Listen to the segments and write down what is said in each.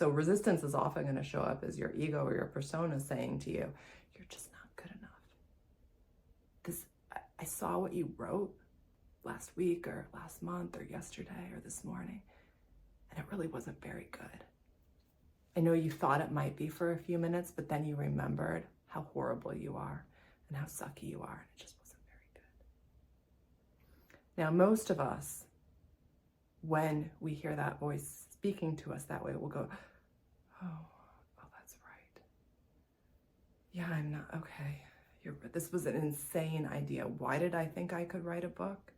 So resistance is often going to show up as your ego or your persona saying to you, you're just not good enough. I saw what you wrote last week or last month or yesterday or this morning, and it really wasn't very good. I know you thought it might be for a few minutes, but then you remembered how horrible you are and how sucky you are, and it just wasn't very good. Now, most of us, when we hear that voice speaking to us that way, we'll go, oh, that's right. Yeah, I'm not, okay. This was an insane idea. Why did I think I could write a book?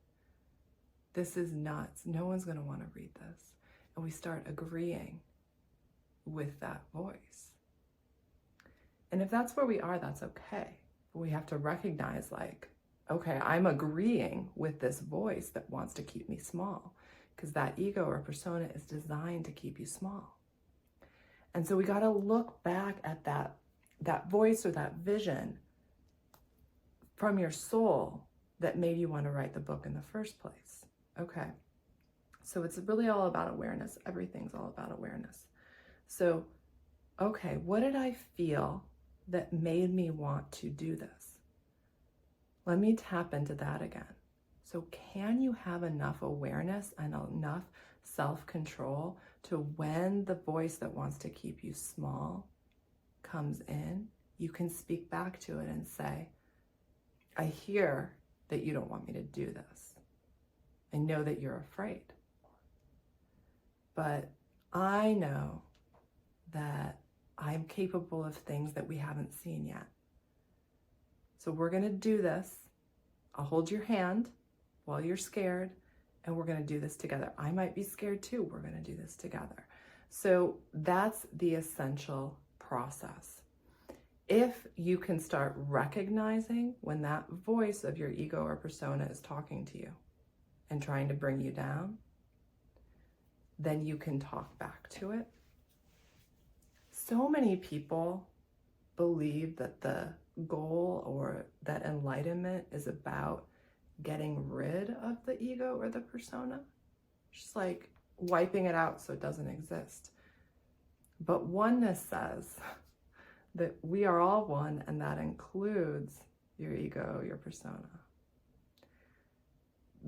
This is nuts. No one's going to want to read this. And we start agreeing with that voice. And if that's where we are, that's okay. But we have to recognize, like, okay, I'm agreeing with this voice that wants to keep me small, because that ego or persona is designed to keep you small. And so we got to look back at that voice or that vision from your soul that made you want to write the book in the first place. Okay. So it's really all about awareness. Everything's all about awareness. So, okay, what did I feel that made me want to do this? Let me tap into that again. So can you have enough awareness and enough self-control to when the voice that wants to keep you small comes in, you can speak back to it and say, I hear that you don't want me to do this. I know that you're afraid. But I know that I'm capable of things that we haven't seen yet. So we're going to do this. I'll hold your hand while you're scared, and we're going to do this together. I might be scared too. We're going to do this together. So that's the essential process. If you can start recognizing when that voice of your ego or persona is talking to you and trying to bring you down, then you can talk back to it. So many people believe that the goal or that enlightenment is about getting rid of the ego or the persona, just like wiping it out so it doesn't exist. But oneness says that we are all one, and that includes your ego, your persona.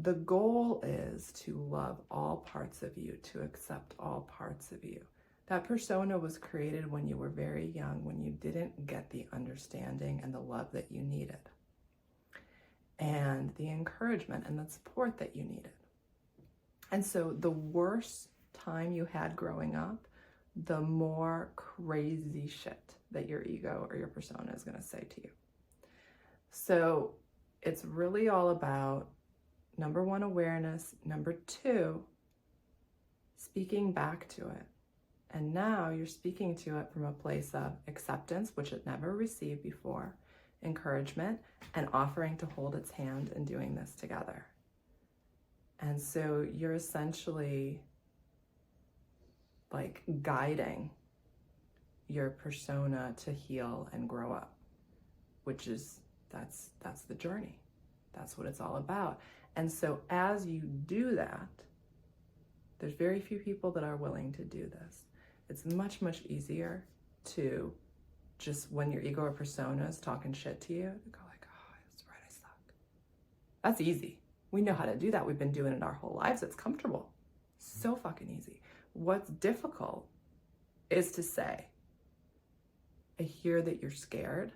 The goal is to love all parts of you, to accept all parts of you. That persona was created when you were very young, when you didn't get the understanding and the love that you needed, and the encouragement and the support that you needed. And so the worse time you had growing up, the more crazy shit that your ego or your persona is going to say to you. So it's really all about, number one, awareness. Number two, speaking back to it. And now you're speaking to it from a place of acceptance, which it never received before, encouragement, and offering to hold its hand in doing this together. And so you're essentially like guiding your persona to heal and grow up, which is, that's the journey. That's what it's all about. And so as you do that, there's very few people that are willing to do this. It's much, much easier to just, when your ego or persona is talking shit to you, to go like, oh, that's right, I suck. That's easy. We know how to do that. We've been doing it our whole lives. It's comfortable. So fucking easy. What's difficult is to say, I hear that you're scared.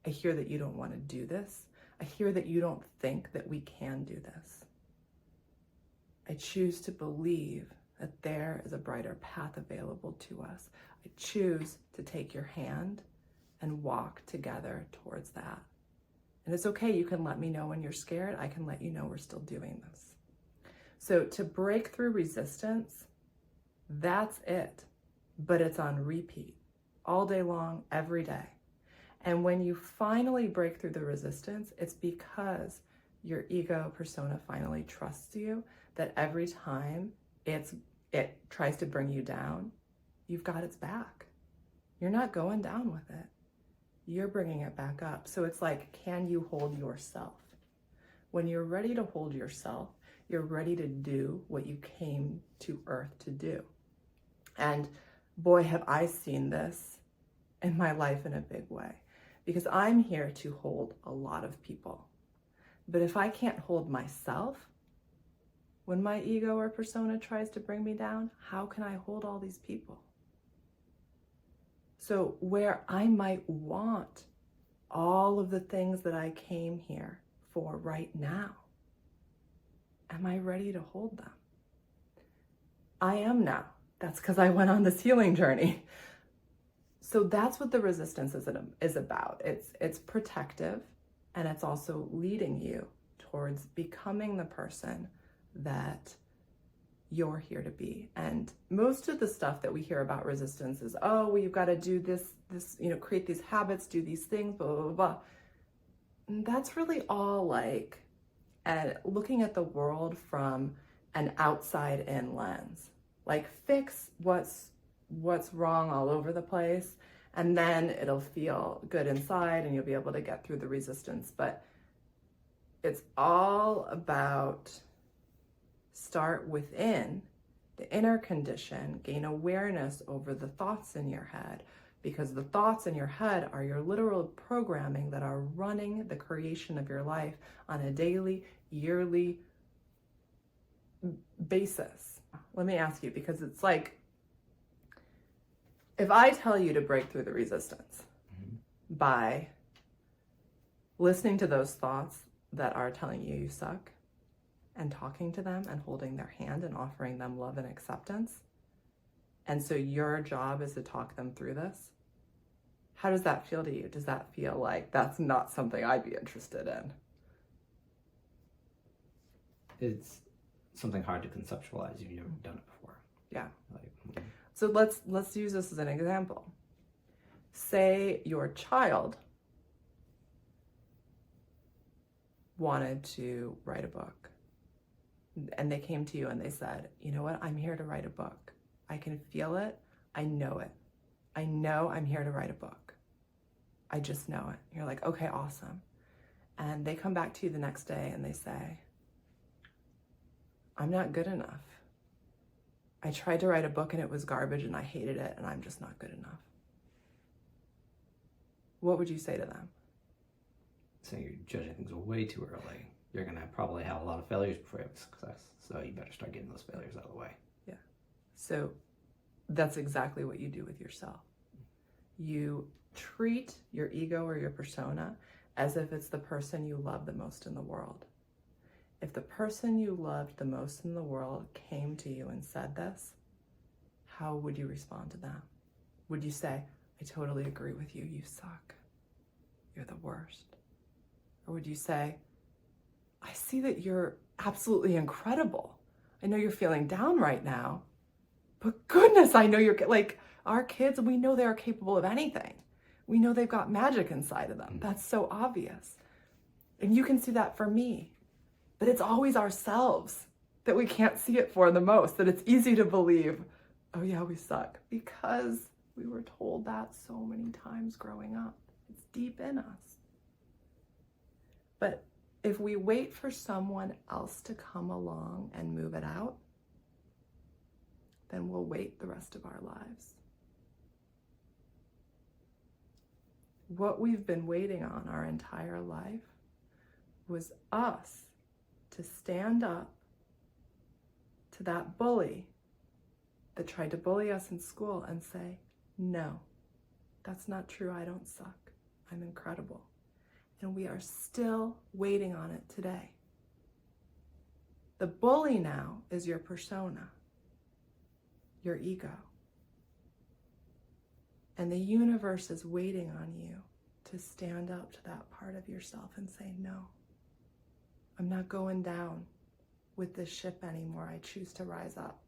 I hear that you don't want to do this. I hear that you don't think that we can do this. I choose to believe that there is a brighter path available to us. I choose to take your hand and walk together towards that. And it's okay, you can let me know when you're scared. I can let you know we're still doing this. So to break through resistance, that's it. But it's on repeat, all day long, every day. And when you finally break through the resistance, it's because your ego persona finally trusts you, that every time it tries to bring you down, you've got its back. You're not going down with it. You're bringing it back up. So it's like, can you hold yourself? When you're ready to hold yourself, you're ready to do what you came to Earth to do. And boy, have I seen this in my life in a big way, because I'm here to hold a lot of people. But if I can't hold myself when my ego or persona tries to bring me down, how can I hold all these people? So where I might want all of the things that I came here for right now, am I ready to hold them? I am now. That's because I went on this healing journey. So that's what the resistance is about. It's protective, and it's also leading you towards becoming the person that you're here to be. And most of the stuff that we hear about resistance is, oh, well, you've got to do this, create these habits, do these things, blah, blah, blah, blah. And that's really all like looking at the world from an outside in lens. Like, fix what's wrong all over the place, and then it'll feel good inside and you'll be able to get through the resistance. But it's all about start within the inner condition, gain awareness over the thoughts in your head, because the thoughts in your head are your literal programming that are running the creation of your life on a daily, yearly basis. Let me ask you, because it's like, if I tell you to break through the resistance by listening to those thoughts that are telling you you suck, and talking to them and holding their hand and offering them love and acceptance, and so your job is to talk them through this, how does that feel to you? Does that feel like that's not something I'd be interested in? It's something hard to conceptualize if you've never done it before. Yeah. So let's use this as an example. Say your child wanted to write a book, and they came to you and they said, you know what, I'm here to write a book. I can feel it. I know it. I know I'm here to write a book. I just know it. You're like, okay, awesome. And they come back to you the next day and they say, I'm not good enough. I tried to write a book and it was garbage and I hated it and I'm just not good enough. What would you say to them? So you're judging things way too early. You're going to probably have a lot of failures before you have success. So you better start getting those failures out of the way. Yeah. So that's exactly what you do with yourself. You treat your ego or your persona as if it's the person you love the most in the world. If the person you loved the most in the world came to you and said this, how would you respond to them? Would you say, I totally agree with you, you suck, you're the worst? Or would you say, I see that you're absolutely incredible. I know you're feeling down right now, but goodness, I know you're, like, our kids, we know they are capable of anything. We know they've got magic inside of them. That's so obvious. And you can see that for me. But it's always ourselves that we can't see it for the most, that it's easy to believe, oh yeah, we suck, because we were told that so many times growing up. It's deep in us. But if we wait for someone else to come along and move it out, then we'll wait the rest of our lives. What we've been waiting on our entire life was us to stand up to that bully that tried to bully us in school and say, no, that's not true. I don't suck. I'm incredible. And we are still waiting on it today. The bully now is your persona, your ego. And the universe is waiting on you to stand up to that part of yourself and say, no, I'm not going down with this ship anymore. I choose to rise up.